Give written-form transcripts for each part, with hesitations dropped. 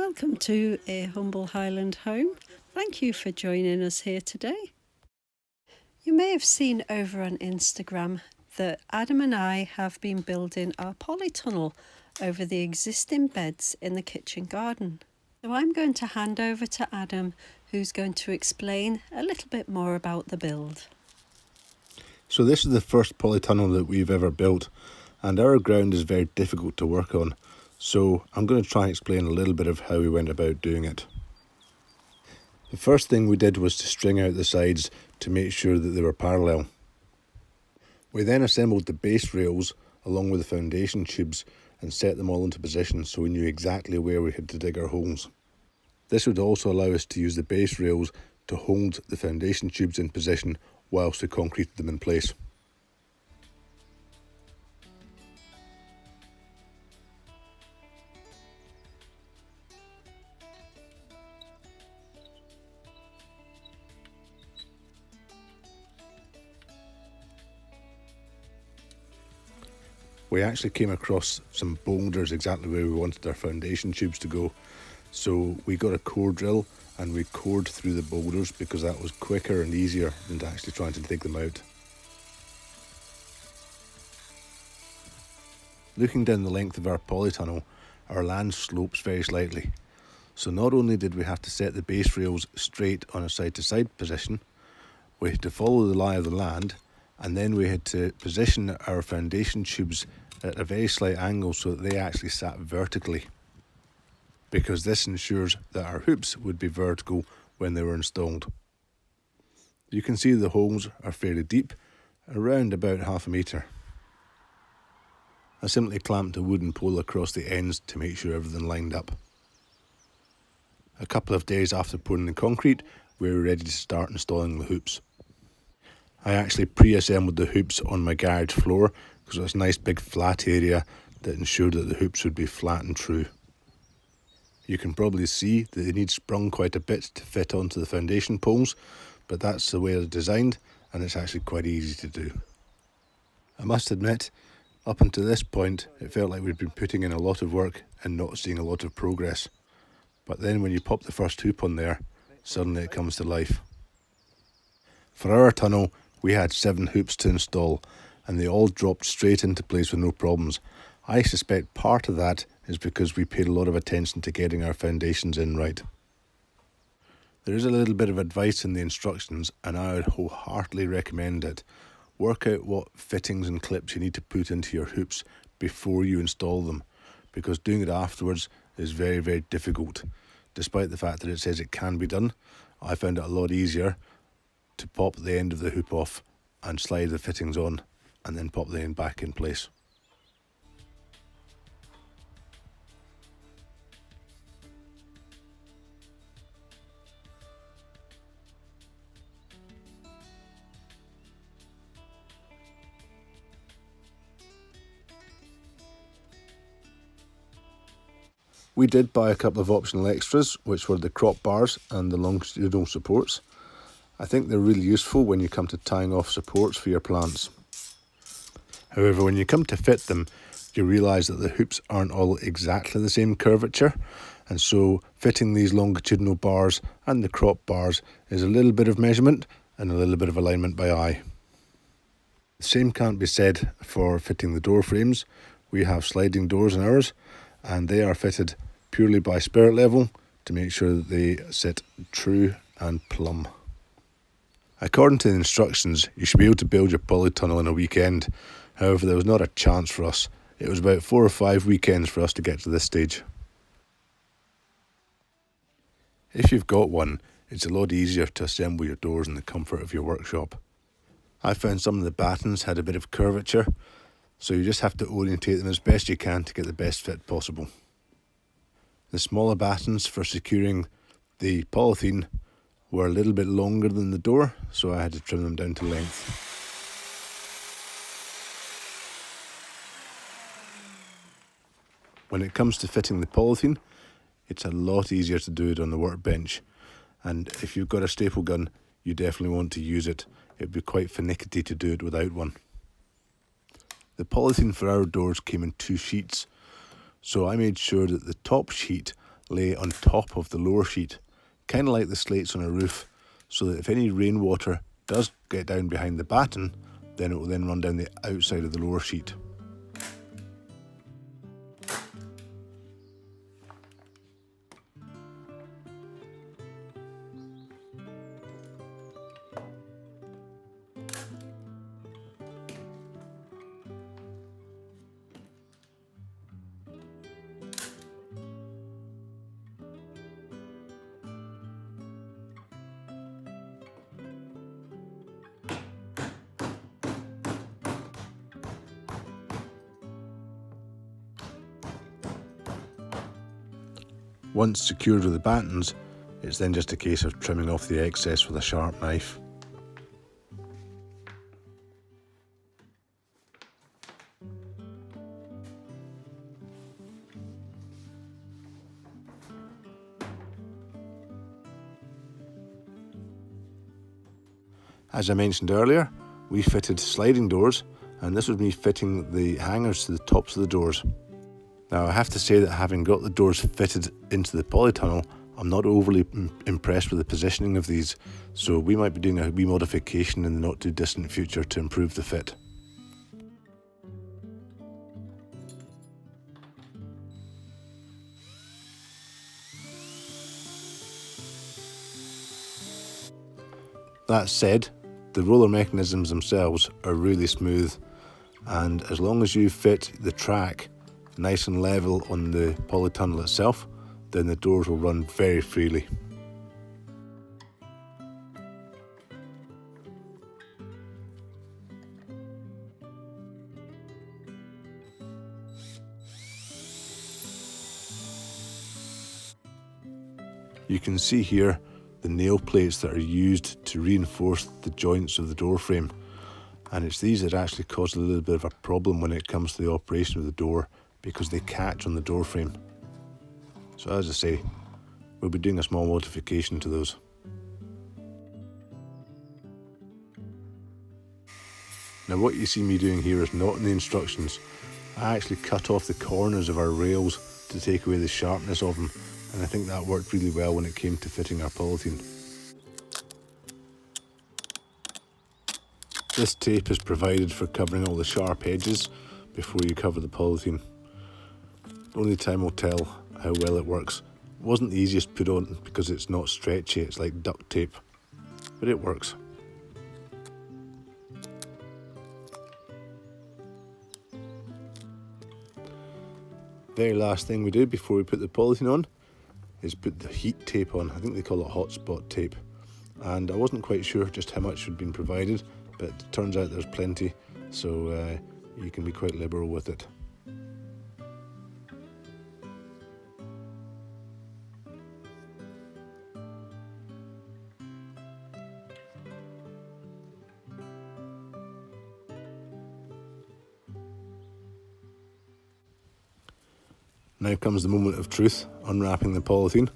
Welcome to a humble Highland home. Thank you for joining us here today. You may have seen over on Instagram that Adam and I have been building our polytunnel over the existing beds in the kitchen garden. So I'm going to hand over to Adam, who's going to explain a little bit more about the build. So this is the first polytunnel that we've ever built, and our ground is very difficult to work on. So I'm going to try and explain a little bit of how we went about doing it. The first thing we did was to string out the sides to make sure that they were parallel. We then assembled the base rails along with the foundation tubes and set them all into position so we knew exactly where we had to dig our holes. This would also allow us to use the base rails to hold the foundation tubes in position whilst we concreted them in place. We actually came across some boulders exactly where we wanted our foundation tubes to go. So we got a core drill and we cored through the boulders because that was quicker and easier than actually trying to dig them out. Looking down the length of our polytunnel, our land slopes very slightly. So not only did we have to set the base rails straight on a side-to-side position, we had to follow the lie of the land, and then we had to position our foundation tubes at a very slight angle so that they actually sat vertically, because this ensures that our hoops would be vertical when they were installed. You can see the holes are fairly deep, around about 1/2 metre. I simply clamped a wooden pole across the ends to make sure everything lined up. A couple of days after pouring the concrete, we were ready to start installing the hoops. I actually pre-assembled the hoops on my garage floor because it was a nice big flat area that ensured that the hoops would be flat and true. You can probably see that they need sprung quite a bit to fit onto the foundation poles, but that's the way they're designed and it's actually quite easy to do. I must admit, up until this point, it felt like we'd been putting in a lot of work and not seeing a lot of progress. But then when you pop the first hoop on there, suddenly it comes to life. For our tunnel, we had 7 hoops to install, and they all dropped straight into place with no problems. I suspect part of that is because we paid a lot of attention to getting our foundations in right. There is a little bit of advice in the instructions, and I would wholeheartedly recommend it. Work out what fittings and clips you need to put into your hoops before you install them, because doing it afterwards is very, very difficult. Despite the fact that it says it can be done, I found it a lot easier to pop the end of the hoop off and slide the fittings on and then pop the end back in place. We did buy a couple of optional extras, which were the crop bars and the longitudinal supports. I think they're really useful when you come to tying off supports for your plants. However, when you come to fit them, you realise that the hoops aren't all exactly the same curvature, and so fitting these longitudinal bars and the crop bars is a little bit of measurement and a little bit of alignment by eye. The same can't be said for fitting the door frames. We have sliding doors in ours, and they are fitted purely by spirit level to make sure that they sit true and plumb. According to the instructions, you should be able to build your polytunnel in a weekend. However, there was not a chance for us. It was about 4 or 5 weekends for us to get to this stage. If you've got one, it's a lot easier to assemble your doors in the comfort of your workshop. I found some of the battens had a bit of curvature, so you just have to orientate them as best you can to get the best fit possible. The smaller battens for securing the polythene were a little bit longer than the door, so I had to trim them down to length. When it comes to fitting the polythene, it's a lot easier to do it on the workbench, and if you've got a staple gun, you definitely want to use it. It'd be quite finicky to do it without one. The polythene for our doors came in 2 sheets, so I made sure that the top sheet lay on top of the lower sheet, kind of like the slates on a roof, so that if any rainwater does get down behind the batten, then it will then run down the outside of the lower sheet. Once secured with the battens, it's then just a case of trimming off the excess with a sharp knife. As I mentioned earlier, we fitted sliding doors, and this was me fitting the hangers to the tops of the doors. Now I have to say that having got the doors fitted into the polytunnel, I'm not overly impressed with the positioning of these, so we might be doing a wee modification in the not too distant future to improve the fit. That said, the roller mechanisms themselves are really smooth, and as long as you fit the track nice and level on the polytunnel itself, then the doors will run very freely. You can see here the nail plates that are used to reinforce the joints of the door frame, and it's these that actually cause a little bit of a problem when it comes to the operation of the door, because they catch on the door frame. So as I say, we'll be doing a small modification to those. Now what you see me doing here is not in the instructions. I actually cut off the corners of our rails to take away the sharpness of them, and I think that worked really well when it came to fitting our polythene. This tape is provided for covering all the sharp edges before you cover the polythene. Only time will tell how well it works. It wasn't the easiest put on because it's not stretchy, it's like duct tape, but it works. Very last thing we do before we put the polythene on is put the heat tape on. I think they call it hotspot tape, and I wasn't quite sure just how much had been provided, but it turns out there's plenty, so you can be quite liberal with it. Now comes the moment of truth, unwrapping the polythene.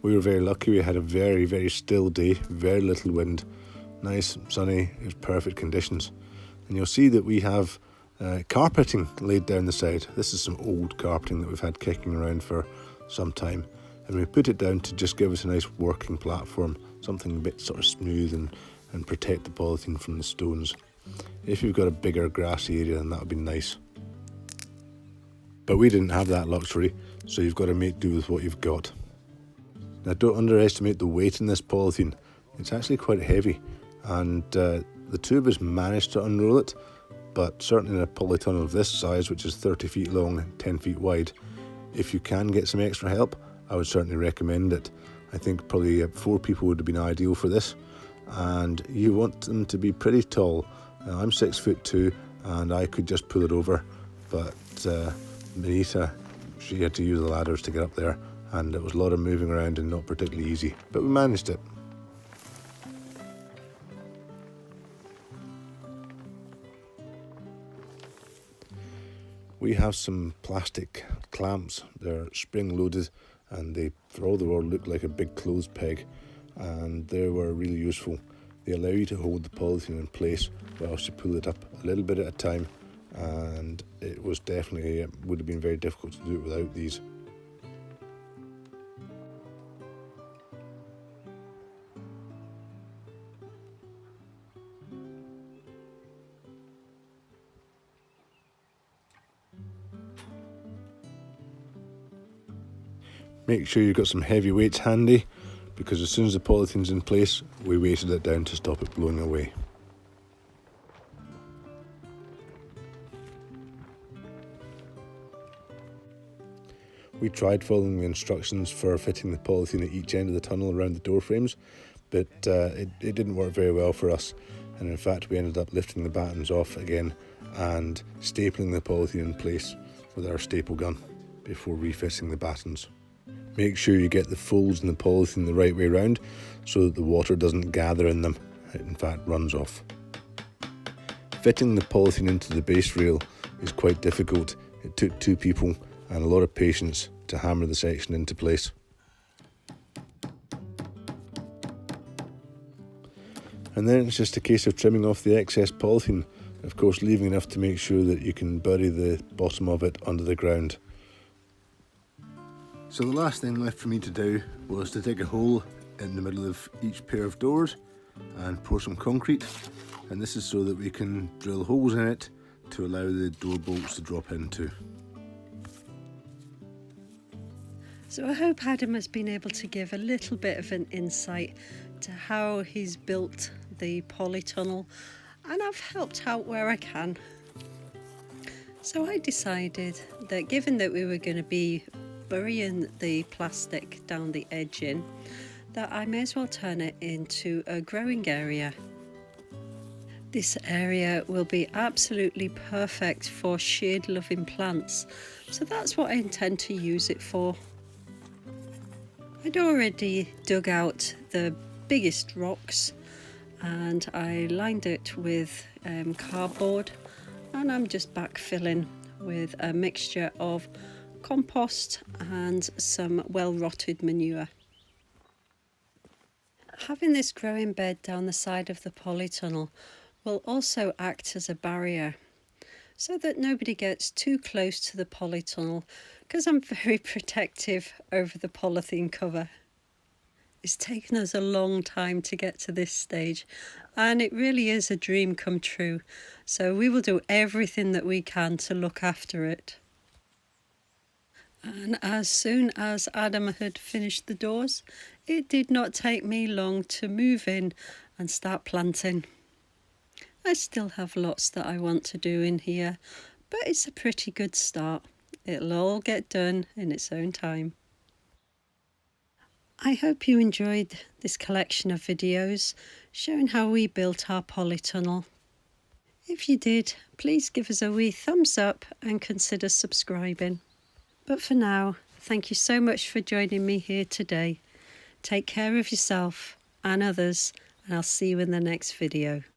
We were very lucky, we had a very, very still day, very little wind, nice, sunny, it was perfect conditions. And you'll see that we have carpeting laid down the side. This is some old carpeting that we've had kicking around for some time. And we put it down to just give us a nice working platform, something a bit sort of smooth and protect the polythene from the stones. If you've got a bigger grassy area, then that would be nice. But we didn't have that luxury, so you've got to make do with what you've got. Now don't underestimate the weight in this polythene. It's actually quite heavy, and the two of us managed to unroll it, but certainly in a polytunnel of this size, which is 30 feet long and 10 feet wide, if you can get some extra help, I would certainly recommend it. I think probably 4 people would have been ideal for this, and you want them to be pretty tall. I'm 6'2", and I could just pull it over, but Benita, she had to use the ladders to get up there, and it was a lot of moving around and not particularly easy, but we managed it. We have some plastic clamps. They're spring loaded, and they for all the world look like a big clothes peg, and they were really useful. They allow you to hold the polythene in place whilst you pull it up a little bit at a time, and it was definitely would have been very difficult to do it without these. Make sure you've got some heavy weights handy, because as soon as the polythene's in place, we weighted it down to stop it blowing away. We tried following the instructions for fitting the polythene at each end of the tunnel around the door frames, but it didn't work very well for us, and in fact we ended up lifting the battens off again and stapling the polythene in place with our staple gun before refitting the battens. Make sure you get the folds in the polythene the right way round so that the water doesn't gather in them, it in fact runs off. Fitting the polythene into the base rail is quite difficult. It took 2 people and a lot of patience to hammer the section into place. And then it's just a case of trimming off the excess polythene, of course leaving enough to make sure that you can bury the bottom of it under the ground. So the last thing left for me to do was to dig a hole in the middle of each pair of doors and pour some concrete, and this is so that we can drill holes in it to allow the door bolts to drop into. So I hope Adam has been able to give a little bit of an insight to how he's built the polytunnel, and I've helped out where I can. So I decided that given that we were going to be burying the plastic down the edge in, that I may as well turn it into a growing area. This area will be absolutely perfect for shade loving plants, so that's what I intend to use it for. I'd already dug out the biggest rocks and I lined it with cardboard, and I'm just backfilling with a mixture of compost and some well-rotted manure. Having this growing bed down the side of the polytunnel will also act as a barrier so that nobody gets too close to the polytunnel, because I'm very protective over the polythene cover. It's taken us a long time to get to this stage, and it really is a dream come true, so we will do everything that we can to look after it. And as soon as Adam had finished the doors, it did not take me long to move in and start planting. I still have lots that I want to do in here, but it's a pretty good start. It'll all get done in its own time. I hope you enjoyed this collection of videos showing how we built our polytunnel. If you did, please give us a wee thumbs up and consider subscribing. But for now, thank you so much for joining me here today. Take care of yourself and others, and I'll see you in the next video.